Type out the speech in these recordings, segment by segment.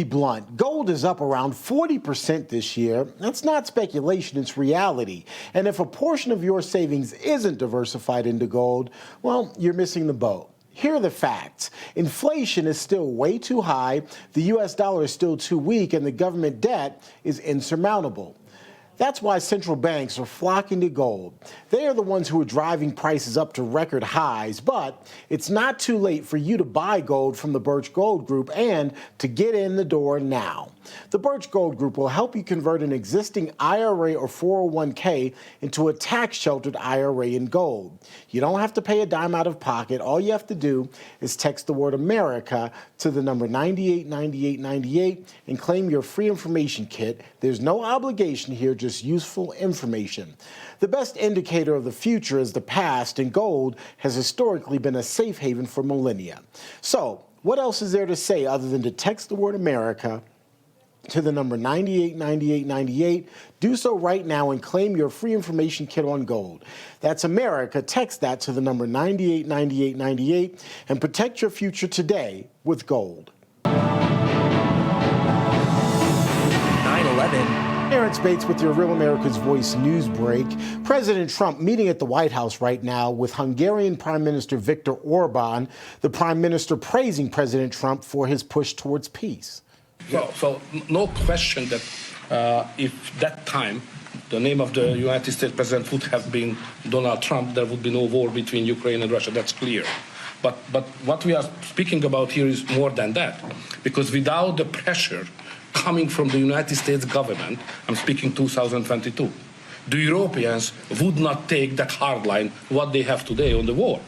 Blunt. Gold is up around 40% this year. That's not speculation, it's reality. And if a portion of your savings isn't diversified into gold, well, you're missing the boat. Here are the facts. Inflation is still way too high, the U.S. dollar is still too weak, and the government debt is insurmountable. That's why central banks are flocking to gold. They are the ones who are driving prices up to record highs, but it's not too late for you to buy gold from the Birch Gold Group and to get in the door now. The Birch Gold Group will help you convert an existing IRA or 401k into a tax-sheltered IRA in gold. You don't have to pay a dime out of pocket. All you have to do is text the word America to the number 989898 and claim your free information kit. There's no obligation here, just useful information. The best indicator of the future is the past, and gold has historically been a safe haven for millennia. So, what else is there to say other than to text the word America to the number 989898. Do so right now and claim your free information kit on gold. That's America. Text that to the number 989898 and protect your future today with gold. 9/11. Terrence Bates with your Real America's Voice Newsbreak. President Trump meeting at the White House right now with Hungarian Prime Minister Viktor Orbán, the Prime Minister praising President Trump for his push towards peace. So no question that if that time the name of the United States president would have been Donald Trump, there would be no war between Ukraine and Russia. That's clear. But what we are speaking about here is more than that, because without the pressure coming from the United States government, I'm speaking 2022, the Europeans would not take that hard line what they have today on the war.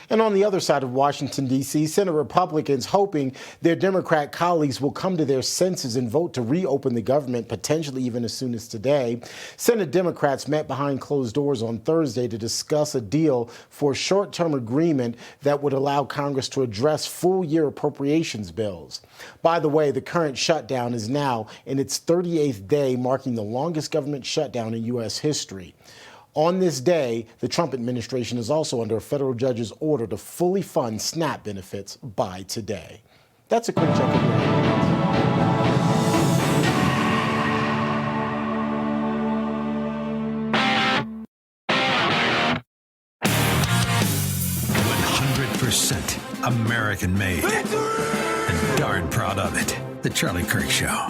And on the other side of Washington, D.C., Senate Republicans hoping their Democrat colleagues will come to their senses and vote to reopen the government, potentially even as soon as today. Senate Democrats met behind closed doors on Thursday to discuss a deal for a short-term agreement that would allow Congress to address full-year appropriations bills. By the way, the current shutdown is now in its 38th day, marking the longest government shutdown in U.S. history. On this day, the Trump administration is also under a federal judge's order to fully fund SNAP benefits by today. That's a quick check of your %, American-made, and darn proud of it. The Charlie Kirk Show.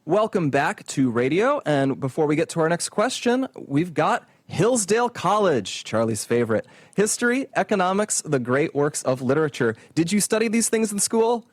Welcome back to radio, and before we get to our next question, we've got Hillsdale College, Charlie's favorite. History, economics, the great works of literature. Did you study these things in school?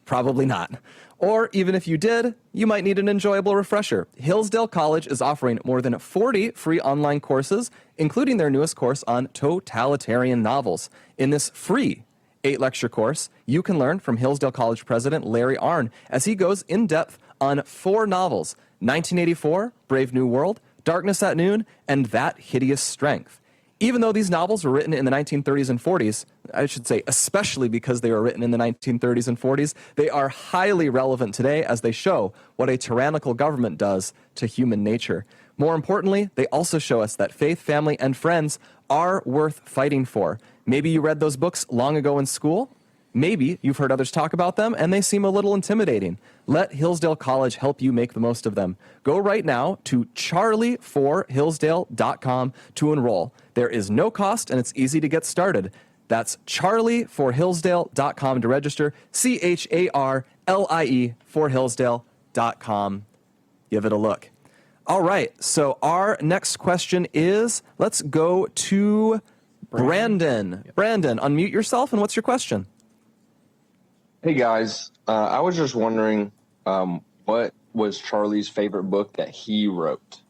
Probably not. Or even if you did, you might need an enjoyable refresher. Hillsdale College is offering more than 40 free online courses, including their newest course on totalitarian novels. In this free 8-lecture course, you can learn from Hillsdale College President Larry Arnn as he goes in depth on 4 novels: 1984, Brave New World, Darkness at Noon, and That Hideous Strength. Even though these novels were written in the 1930s and 40s, I should say especially because they were written in the 1930s and 40s, they are highly relevant today as they show what a tyrannical government does to human nature. More importantly, they also show us that faith, family, and friends are worth fighting for. Maybe you read those books long ago in school. Maybe you've heard others talk about them and they seem a little intimidating. Let Hillsdale College help you make the most of them. Go right now to charlieforhillsdale.com to enroll. There is no cost and it's easy to get started. That's charlieforhillsdale.com to register. CHARLIE for Hillsdale.com. Give it a look. All right, so our next question is, let's go to Brandon. Yep. Brandon, unmute yourself and what's your question? Hey guys, I was just wondering, what was Charlie's favorite book that he wrote?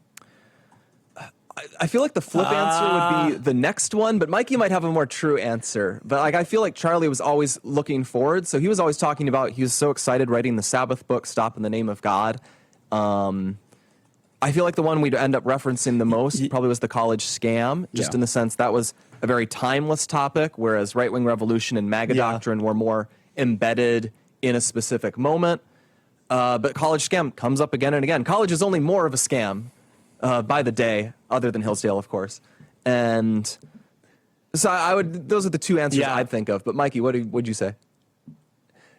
I feel like the flip answer would be the next one, but Mikey might have a more true answer. But I feel like Charlie was always looking forward, so he was always talking about, he was so excited writing the Sabbath book, Stop in the Name of God. I feel like the one we'd end up referencing the most probably was the college scam, just in the sense that was a very timeless topic, whereas right-wing revolution and MAGA doctrine were more embedded in a specific moment. But college scam comes up again and again. College is only more of a scam by the day, other than Hillsdale, of course. And so those are the two answers I'd think of. But Mikey, what would you say?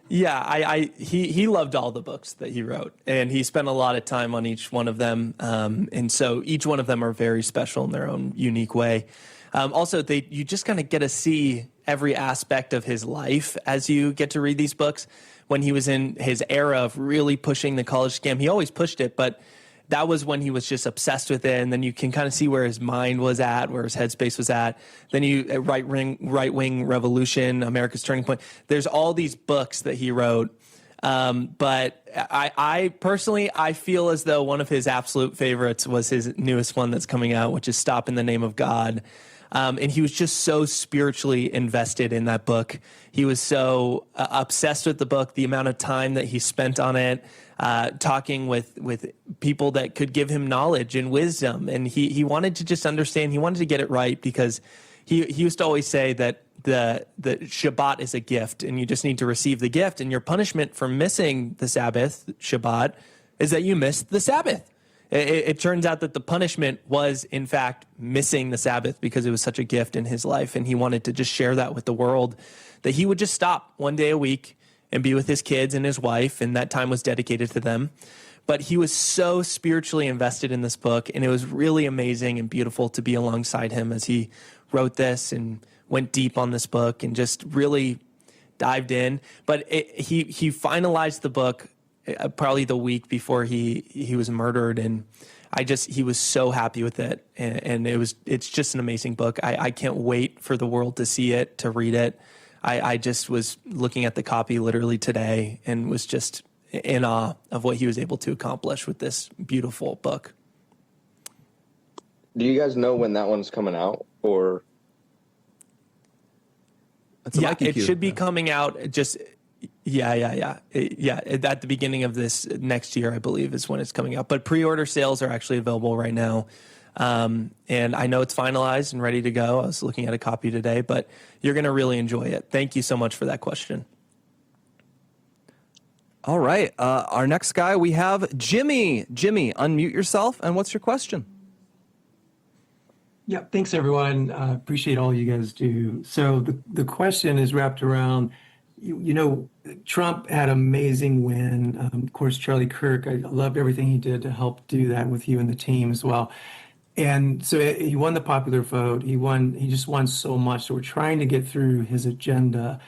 Yeah, he loved all the books that he wrote, and he spent a lot of time on each one of them. And so each one of them are very special in their own unique way. Also, you just kind of get to see every aspect of his life as you get to read these books. When he was in his era of really pushing the college scam, he always pushed it, but that was when he was just obsessed with it. And then you can kind of see where his mind was at, where his headspace was at. Then right wing revolution, America's Turning Point. There's all these books that he wrote. But I personally, I feel as though one of his absolute favorites was his newest one that's coming out, which is Stop in the Name of God. And he was just so spiritually invested in that book. He was so obsessed with the book, the amount of time that he spent on it, talking with people that could give him knowledge and wisdom. And he wanted to just understand. He wanted to get it right, because he used to always say that the Shabbat is a gift, and you just need to receive the gift. And your punishment for missing the Sabbath, Shabbat, is that you missed the Sabbath. It turns out that the punishment was, in fact, missing the Sabbath, because it was such a gift in his life. And he wanted to just share that with the world, that he would just stop one day a week and be with his kids and his wife, and that time was dedicated to them. But he was so spiritually invested in this book, and it was really amazing and beautiful to be alongside him as he wrote this and went deep on this book and just really dived in. But he finalized the book probably the week before he was murdered, and he was so happy with it, and it's just an amazing book. I can't wait for the world to see it, to read it. I just was looking at the copy literally today and was just in awe of what he was able to accomplish with this beautiful book. Do you guys know when that one's coming out, or? It should be coming out just. Yeah. At the beginning of this next year, I believe, is when it's coming out. But pre-order sales are actually available right now. And I know it's finalized and ready to go. I was looking at a copy today, but you're going to really enjoy it. Thank you so much for that question. All right. Our next guy, we have Jimmy. Jimmy, unmute yourself. And what's your question? Yeah, thanks, everyone. Appreciate all you guys do. So the question is wrapped around, Trump had an amazing win. Of course, Charlie Kirk, I loved everything he did to help do that with you and the team as well. And so he won the popular vote. He just won so much. So we're trying to get through his agenda.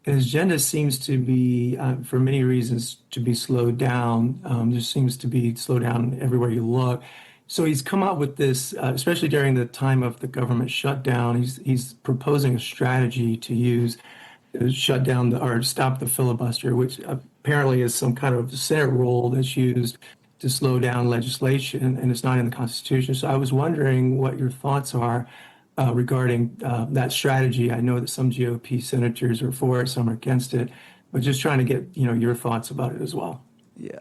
And his agenda seems to be, for many reasons, to be slowed down. There seems to be slowed down everywhere you look. So he's come out with this, especially during the time of the government shutdown. He's proposing a strategy to shut down or stop the filibuster, which apparently is some kind of Senate rule that's used to slow down legislation, and it's not in the Constitution. So I was wondering what your thoughts are regarding that strategy. I know that some GOP senators are for it, some are against it, but just trying to get your thoughts about it as well. Yeah,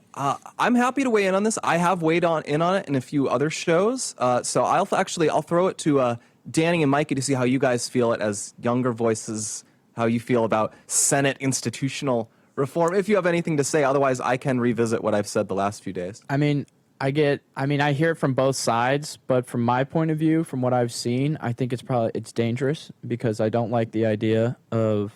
I'm happy to weigh in on this. I have weighed in on it in a few other shows. So I'll throw it to Danny and Mikey to see how you guys feel it as younger voices, how you feel about Senate institutional reform, if you have anything to say. Otherwise, I can revisit what I've said the last few days. I hear it from both sides, but from my point of view, from what I've seen, I think it's dangerous, because I don't like the idea of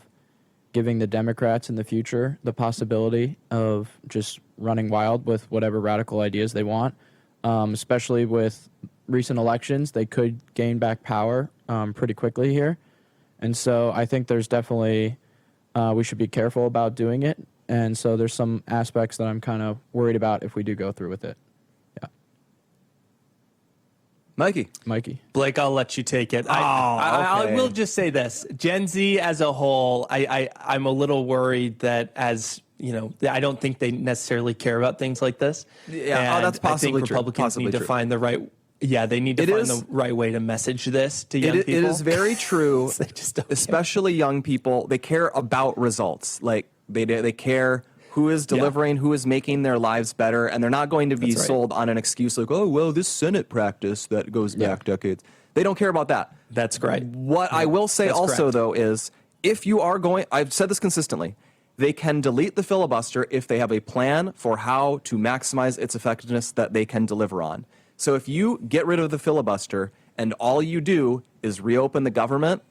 giving the Democrats in the future the possibility of just running wild with whatever radical ideas they want, especially with recent elections. They could gain back power pretty quickly here. And so I think there's definitely, we should be careful about doing it. And so there's some aspects that I'm kind of worried about if we do go through with it. Yeah. Mikey. Blake, I'll let you take it. I will just say this. Gen Z as a whole, I'm a little worried that I don't think they necessarily care about things like this. Yeah, that's possibly I think Republicans need to find the right... Yeah, they need to find the right way to message this to young people. It is very true, especially young people. They care about results. Like, they care who is delivering, who is making their lives better, and they're not going to be sold on an excuse like, oh, well, this Senate practice that goes back decades. They don't care about that. That's great. What I will say also, though, is if you are going, I've said this consistently, they can delete the filibuster if they have a plan for how to maximize its effectiveness that they can deliver on. So if you get rid of the filibuster and all you do is reopen the government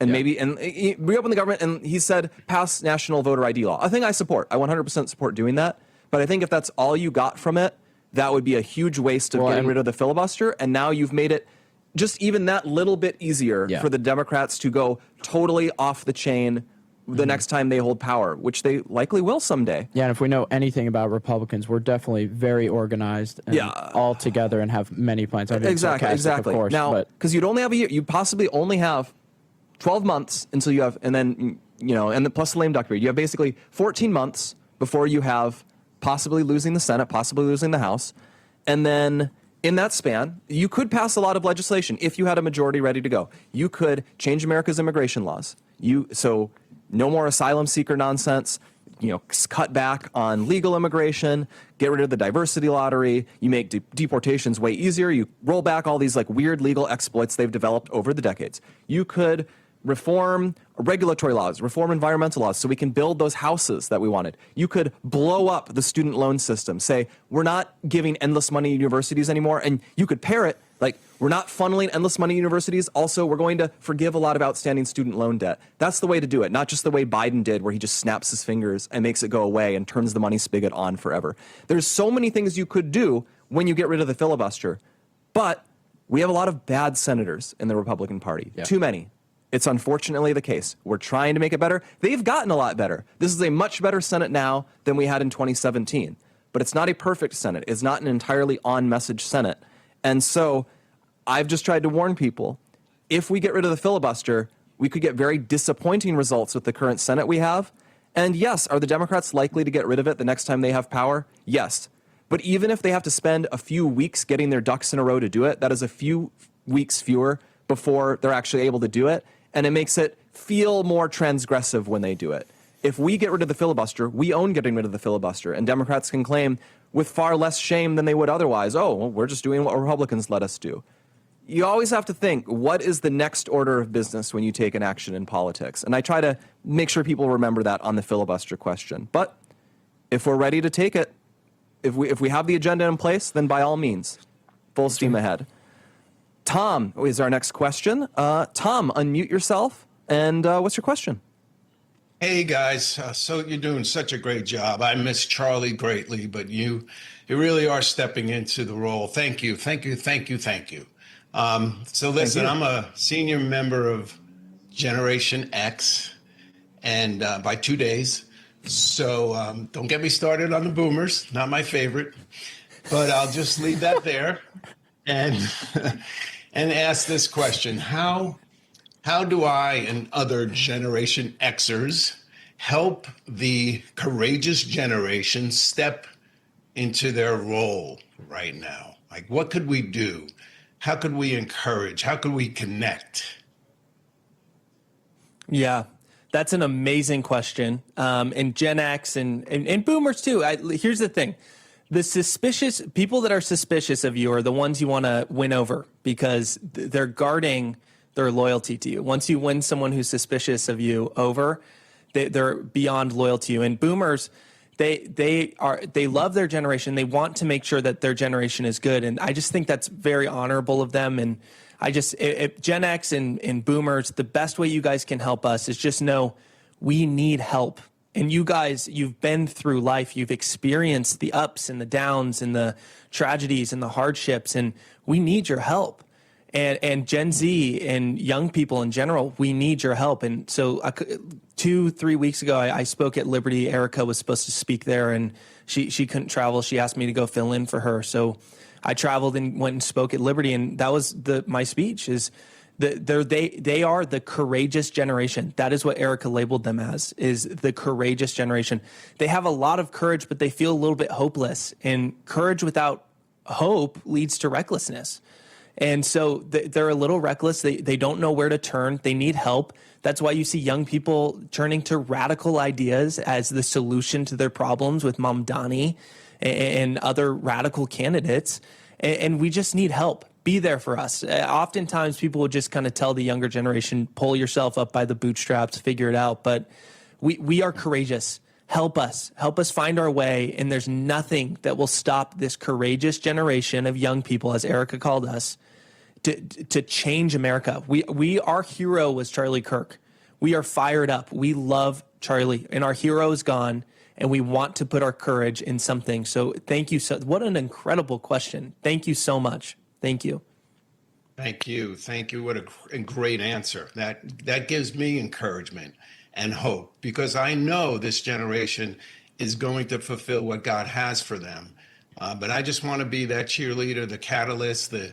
And maybe, and he reopened the government, and he said, pass national voter ID law. A thing I support. I 100% support doing that. But I think if that's all you got from it, that would be a huge waste of getting rid of the filibuster. And now you've made it just even that little bit easier for the Democrats to go totally off the chain the next time they hold power, which they likely will someday. Yeah, and if we know anything about Republicans, we're definitely very organized and all together and have many plans. I mean, Exactly. Of course, now, because you'd only have a year, you possibly only have 12 months until you have, and then, and the plus the lame duck period. You have basically 14 months before you have possibly losing the Senate, possibly losing the House. And then in that span, you could pass a lot of legislation if you had a majority ready to go. You could change America's immigration laws. So no more asylum seeker nonsense, cut back on legal immigration, get rid of the diversity lottery. You make deportations way easier. You roll back all these weird legal exploits they've developed over the decades. You could reform regulatory laws, reform environmental laws so we can build those houses that we wanted. You could blow up the student loan system, say, we're not giving endless money to universities anymore, and you could pair it, we're not funneling endless money to universities. Also, we're going to forgive a lot of outstanding student loan debt. That's the way to do it, not just the way Biden did, where he just snaps his fingers and makes it go away and turns the money spigot on forever. There's so many things you could do when you get rid of the filibuster, but we have a lot of bad senators in the Republican Party, too many. It's unfortunately the case. We're trying to make it better. They've gotten a lot better. This is a much better Senate now than we had in 2017. But it's not a perfect Senate. It's not an entirely on-message Senate. And so I've just tried to warn people, if we get rid of the filibuster, we could get very disappointing results with the current Senate we have. And yes, are the Democrats likely to get rid of it the next time they have power? Yes. But even if they have to spend a few weeks getting their ducks in a row to do it, that is a few weeks fewer before they're actually able to do it. And it makes it feel more transgressive when they do it. If we get rid of the filibuster, we own getting rid of the filibuster. And Democrats can claim with far less shame than they would otherwise, we're just doing what Republicans let us do. You always have to think, what is the next order of business when you take an action in politics? And I try to make sure people remember that on the filibuster question. But if we're ready to take it, if we have the agenda in place, then by all means, full steam ahead. Tom is our next question. Tom, unmute yourself, and what's your question? Hey, guys. So you're doing such a great job. I miss Charlie greatly, but you really are stepping into the role. Thank you. So listen, I'm a senior member of Generation X, and by 2 days. So don't get me started on the boomers, not my favorite, but I'll just leave that there. And ask this question: How do I and other Generation Xers help the courageous generation step into their role right now? What could we do? How could we encourage? How could we connect? Yeah, that's an amazing question. And Gen X and boomers too. Here's the thing. The suspicious people that are suspicious of you are the ones you want to win over because they're guarding their loyalty to you. Once you win someone who's suspicious of you over, they're beyond loyal to you. And boomers, they love their generation. They want to make sure that their generation is good. And I just think that's very honorable of them. And if Gen X and boomers, the best way you guys can help us is just know we need help. And you guys, you've been through life. You've experienced the ups and the downs and the tragedies and the hardships, and we need your help. And Gen Z and young people in general, we need your help. And so 2-3 weeks ago, I spoke at Liberty. Erica was supposed to speak there, and she couldn't travel. She asked me to go fill in for her. So I traveled and went and spoke at Liberty, and that was my speech is they are the courageous generation. That is what Erica labeled them as, is the courageous generation. They have a lot of courage, but they feel a little bit hopeless. And courage without hope leads to recklessness. And so they're a little reckless. They don't know where to turn. They need help. That's why you see young people turning to radical ideas as the solution to their problems with Mamdani and other radical candidates. And we just need help. Be there for us. Oftentimes people would just kind of tell the younger generation, pull yourself up by the bootstraps, figure it out. But we are courageous. Help us find our way. And there's nothing that will stop this courageous generation of young people, as Erica called us, to change America. Our hero was Charlie Kirk. We are fired up. We love Charlie, and our hero is gone, and we want to put our courage in something. So thank you. So what an incredible question. Thank you so much. Thank you. Thank you. Thank you. What a great answer. That gives me encouragement and hope, because I know this generation is going to fulfill what God has for them. But I just want to be that cheerleader, the catalyst, the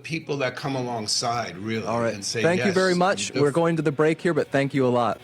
people that come alongside, really. All right. And say, Thank you yes, very much. We're going to the break here, but thank you a lot.